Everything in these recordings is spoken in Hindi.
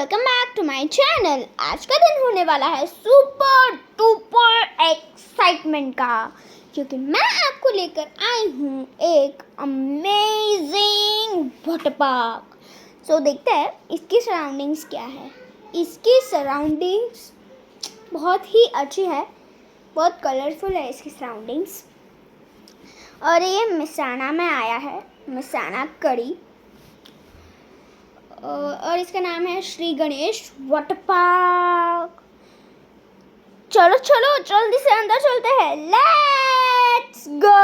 Welcome back to my channel. आज का दिन होने वाला है सुपर डुपर एक्साइटमेंट का, क्योंकि मैं आपको लेकर आई हूँ एक अमेजिंग वाटर पार्क। सो देखते हैं इसकी सराउंडिंग्स क्या है। इसकी सराउंडिंग्स बहुत ही अच्छी है, बहुत कलरफुल है इसकी सराउंडिंग्स। और ये मिसाना में आया है, मिसाना कड़ी, और इसका नाम है श्री गणेश वाटर पार्क। चलो चलो जल्दी से अंदर चलते हैं, लेट्स गो।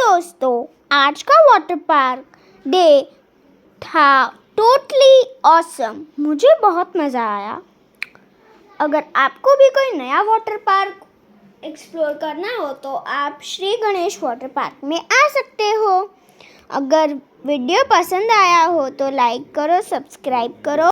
दोस्तों, आज का वाटर पार्क डे था टोटली ऑसम। मुझे बहुत मज़ा आया। अगर आपको भी कोई नया वाटर पार्क एक्सप्लोर करना हो तो आप श्री गणेश वाटर पार्क में आ सकते हो। अगर वीडियो पसंद आया हो तो लाइक करो, सब्सक्राइब करो।